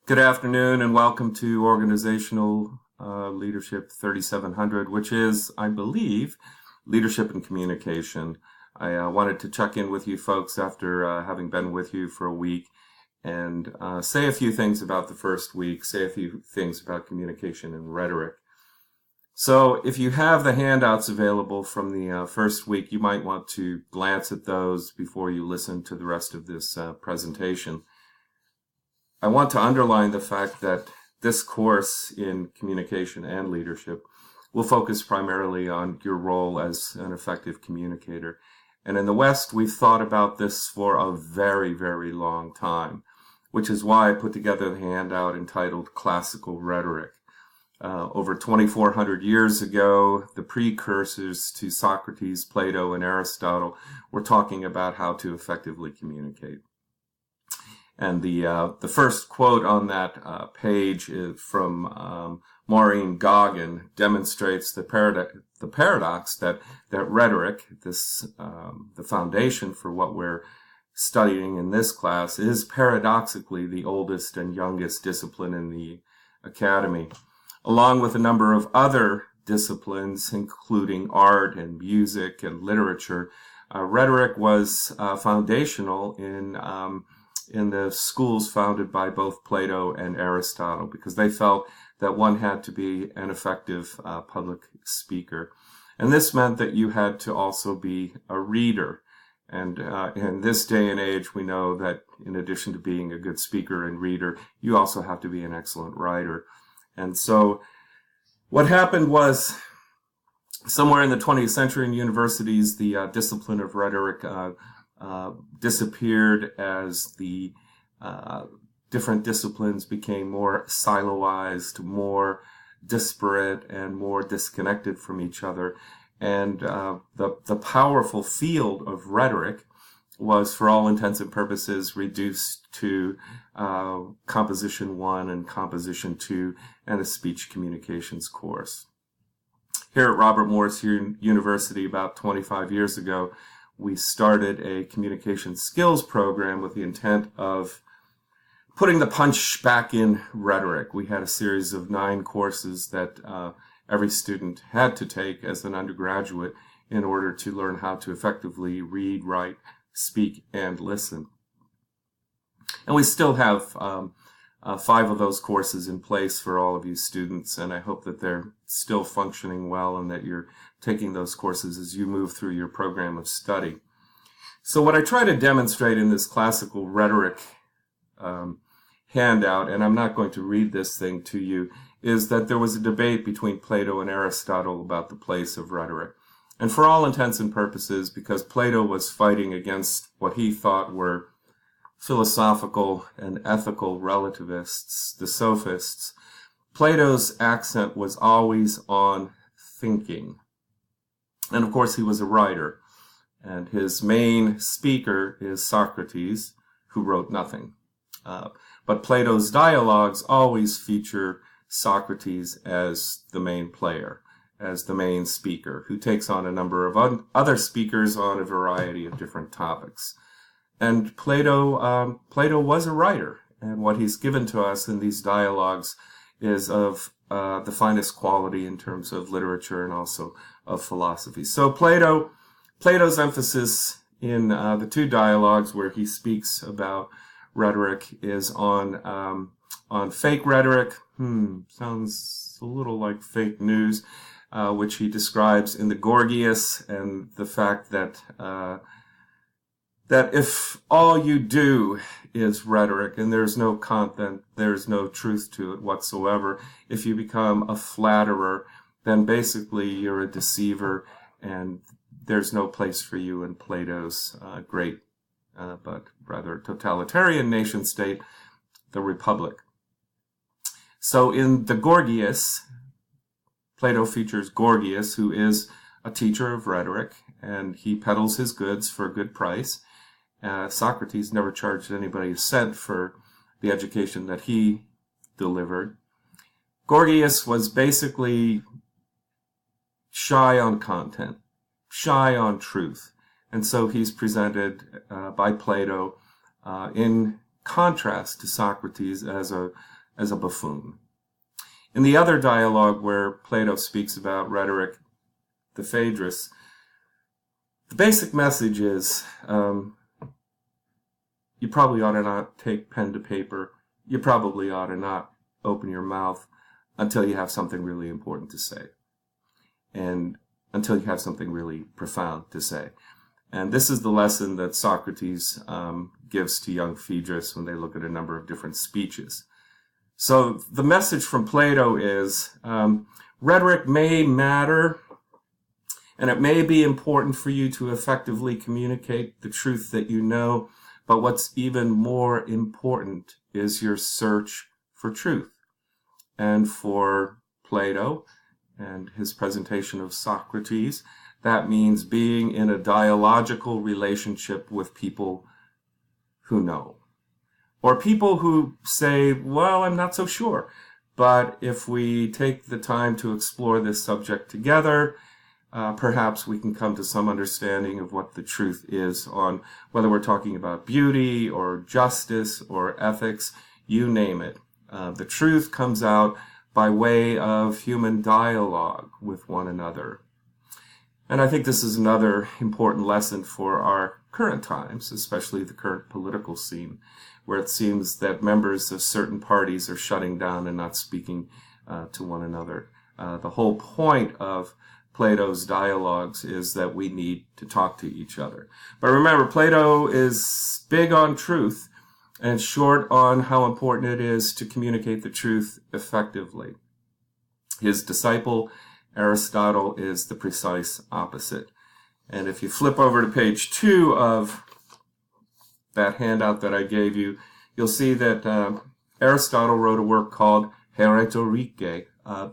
Good afternoon and welcome to Organizational Leadership 3700, which is, I believe, Leadership and Communication. I wanted to check in with you folks after having been with you for a week and say a few things about the first week, say a few things about communication and rhetoric. So if you have the handouts available from the first week, you might want to glance at those before you listen to the rest of this presentation. I want to underline the fact that this course in communication and leadership will focus primarily on your role as an effective communicator. And in the West, we've thought about this for a very, very long time, which is why I put together the handout entitled Classical Rhetoric. Over 2,400 years ago, the precursors to Socrates, Plato, and Aristotle were talking about how to effectively communicate. And the first quote on that page is from Maureen Goggin, demonstrates the paradox that rhetoric, the foundation for what we're studying in this class, is paradoxically the oldest and youngest discipline in the academy, along with a number of other disciplines, including art and music and literature. Rhetoric was foundational in the schools founded by both Plato and Aristotle, because they felt that one had to be an effective public speaker. And this meant that you had to also be a reader. And in this day and age, we know that in addition to being a good speaker and reader, you also have to be an excellent writer. And so what happened was, somewhere in the 20th century in universities, the discipline of rhetoric disappeared as the different disciplines became more siloized, more disparate, and more disconnected from each other. And the powerful field of rhetoric was, for all intents and purposes, reduced to Composition 1 and Composition 2 and a speech communications course. Here at Robert Morris University about 25 years ago, we started a communication skills program with the intent of putting the punch back in rhetoric. We had a series of 9 courses that every student had to take as an undergraduate in order to learn how to effectively read, write, speak, and listen. And we still have 5 of those courses in place for all of you students, and I hope that they're still functioning well and that you're taking those courses as you move through your program of study. So what I try to demonstrate in this classical rhetoric handout, and I'm not going to read this thing to you, is that there was a debate between Plato and Aristotle about the place of rhetoric. And for all intents and purposes, because Plato was fighting against what he thought were philosophical and ethical relativists, the sophists, Plato's accent was always on thinking. And of course, he was a writer. And his main speaker is Socrates, who wrote nothing. But Plato's dialogues always feature Socrates as the main player, as the main speaker, who takes on a number of other speakers on a variety of different topics. And Plato was a writer, and what he's given to us in these dialogues is of the finest quality in terms of literature and also of philosophy. So Plato's emphasis in the 2 dialogues where he speaks about rhetoric is on fake rhetoric. Sounds a little like fake news, which he describes in the Gorgias, and the fact that if all you do is rhetoric and there's no content, there's no truth to it whatsoever, if you become a flatterer, then basically you're a deceiver, and there's no place for you in Plato's great but rather totalitarian nation state, the Republic. So in the Gorgias, Plato features Gorgias, who is a teacher of rhetoric, and he peddles his goods for a good price. Socrates never charged anybody a cent for the education that he delivered. Gorgias was basically shy on content, shy on truth. And so he's presented by Plato in contrast to Socrates as a as a buffoon. In the other dialogue where Plato speaks about rhetoric, the Phaedrus, the basic message is you probably ought to not take pen to paper. You probably ought to not open your mouth until you have something really important to say, and until you have something really profound to say. And this is the lesson that Socrates gives to young Phaedrus when they look at a number of different speeches. So the message from Plato is rhetoric may matter, and it may be important for you to effectively communicate the truth that you know, but what's even more important is your search for truth. And for Plato and his presentation of Socrates, that means being in a dialogical relationship with people who know. Or people who say, well, I'm not so sure. But if we take the time to explore this subject together, perhaps we can come to some understanding of what the truth is on whether we're talking about beauty or justice or ethics, you name it. The truth comes out by way of human dialogue with one another. And I think this is another important lesson for our current times, especially the current political scene, where it seems that members of certain parties are shutting down and not speaking to one another. The whole point of Plato's dialogues is that we need to talk to each other. But remember, Plato is big on truth and short on how important it is to communicate the truth effectively. His disciple, Aristotle, is the precise opposite. And if you flip over to page 2 of that handout that I gave you, you'll see that Aristotle wrote a work called Rhetorike,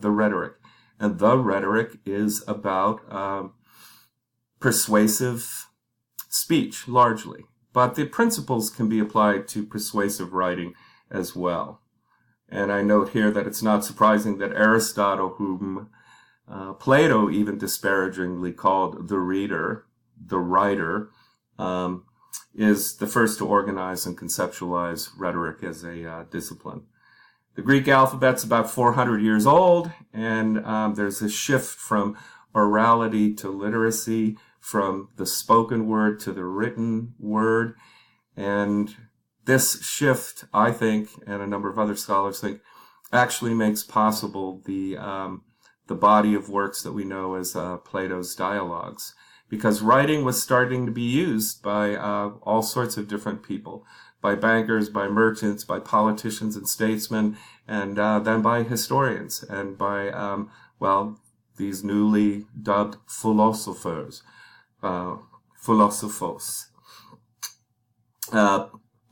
the rhetoric. And the rhetoric is about persuasive speech, largely. But the principles can be applied to persuasive writing as well. And I note here that it's not surprising that Aristotle, whom Plato even disparagingly called the reader, the writer, is the first to organize and conceptualize rhetoric as a discipline. The Greek alphabet's about 400 years old, and there's a shift from orality to literacy, from the spoken word to the written word. And this shift, I think, and a number of other scholars think, actually makes possible the body of works that we know as Plato's dialogues. Because writing was starting to be used by all sorts of different people, by bankers, by merchants, by politicians and statesmen, and then by historians, and by, these newly dubbed philosophers.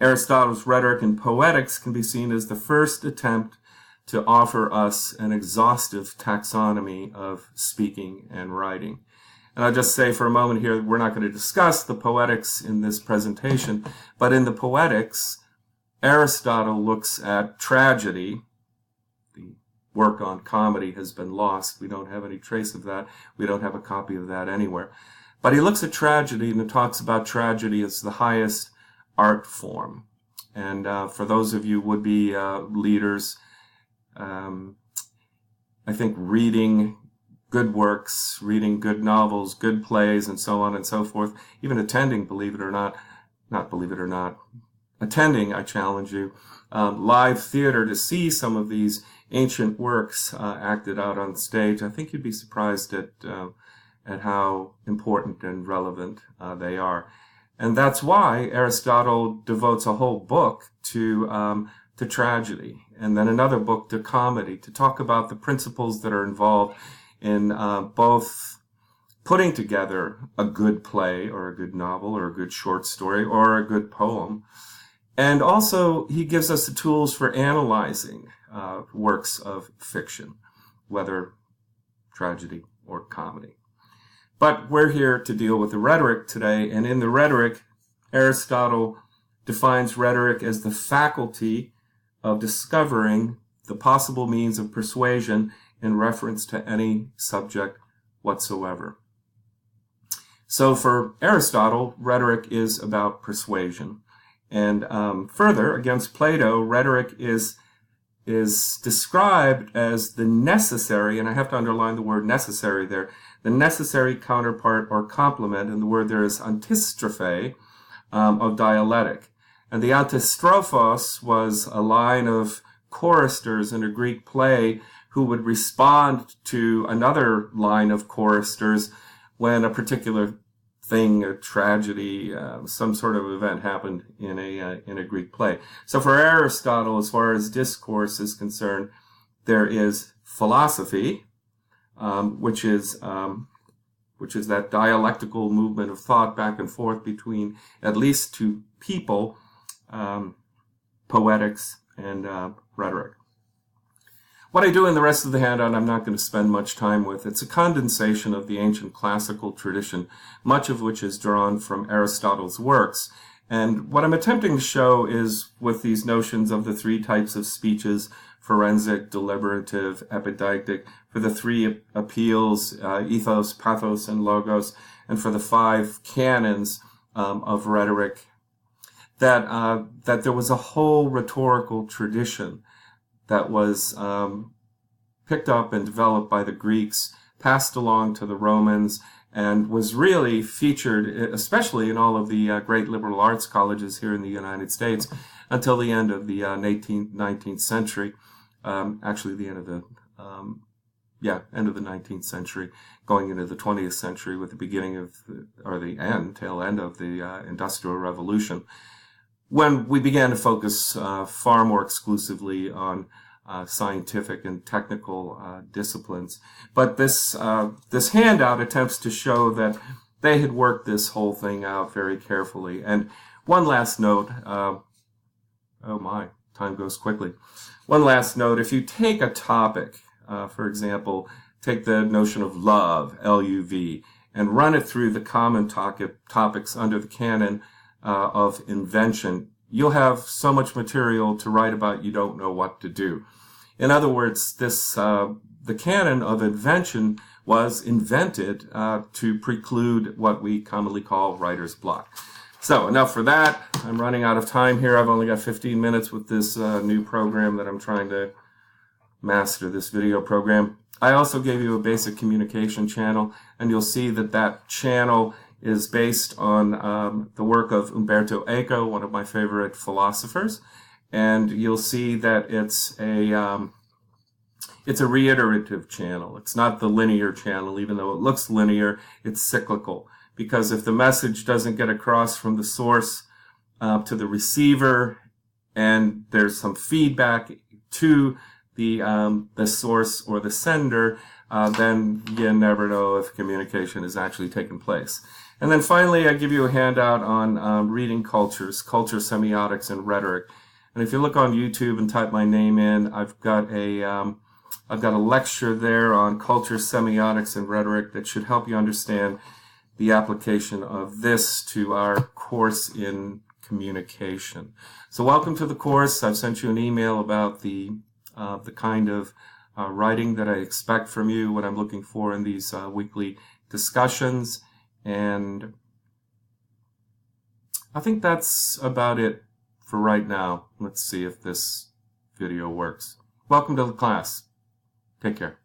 Aristotle's Rhetoric and Poetics can be seen as the first attempt to offer us an exhaustive taxonomy of speaking and writing. And I'll just say for a moment here, we're not going to discuss the poetics in this presentation, but in the poetics, Aristotle looks at tragedy. The work on comedy has been lost. We don't have any trace of that. We don't have a copy of that anywhere. But he looks at tragedy and talks about tragedy as the highest art form. And for those of you would-be leaders, I think reading good works, reading good novels, good plays, and so on and so forth, even attending, attending, I challenge you, live theater to see some of these ancient works acted out on stage, I think you'd be surprised at how important and relevant they are. And that's why Aristotle devotes a whole book to tragedy, and then another book to comedy, to talk about the principles that are involved in both putting together a good play or a good novel or a good short story or a good poem. And also he gives us the tools for analyzing works of fiction, whether tragedy or comedy. But we're here to deal with the rhetoric today, and in the rhetoric, Aristotle defines rhetoric as the faculty of discovering the possible means of persuasion in reference to any subject whatsoever. So for Aristotle, rhetoric is about persuasion. And further, against Plato, rhetoric is is described as the necessary, and I have to underline the word necessary there, the necessary counterpart or complement, and the word there is antistrophe, of dialectic. And the antistrophos was a line of choristers in a Greek play who would respond to another line of choristers when a particular thing, a tragedy, some sort of event happened in a Greek play. So for Aristotle, as far as discourse is concerned, there is philosophy, which is that dialectical movement of thought back and forth between at least two people, poetics and rhetoric. What I do in the rest of the handout, I'm not going to spend much time with. It's a condensation of the ancient classical tradition, much of which is drawn from Aristotle's works. And what I'm attempting to show is with these notions of the three types of speeches, forensic, deliberative, epideictic, for the three appeals, ethos, pathos, and logos, and for the five canons of rhetoric, that there was a whole rhetorical tradition that was picked up and developed by the Greeks, passed along to the Romans, and was really featured, especially in all of the great liberal arts colleges here in the United States, until the end of the 19th century. Actually, the end of the end of the 19th century, going into the 20th century with the beginning of tail end of the Industrial Revolution, when we began to focus far more exclusively on scientific and technical disciplines. But this handout attempts to show that they had worked this whole thing out very carefully. And one last note, oh my, time goes quickly. One last note, if you take a topic, for example, take the notion of love, L-U-V, and run it through the common topics under the canon of invention, you'll have so much material to write about you don't know what to do. In other words, the canon of invention was invented to preclude what we commonly call writer's block. So enough for that. I'm running out of time here. I've only got 15 minutes with this new program that I'm trying to master, this video program. I also gave you a basic communication channel, and you'll see that that channel is based on the work of Umberto Eco, one of my favorite philosophers. And you'll see that it's a reiterative channel. It's not the linear channel, even though it looks linear, it's cyclical. Because if the message doesn't get across from the source to the receiver, and there's some feedback to the source or the sender, then you never know if communication is actually taking place. And then finally, I give you a handout on reading cultures, culture, semiotics, and rhetoric. And if you look on YouTube and type my name in, I've got a lecture there on culture, semiotics, and rhetoric that should help you understand the application of this to our course in communication. So welcome to the course. I've sent you an email about the kind of writing that I expect from you, what I'm looking for in these weekly discussions. And I think that's about it for right now. Let's see if this video works. Welcome to the class. Take care.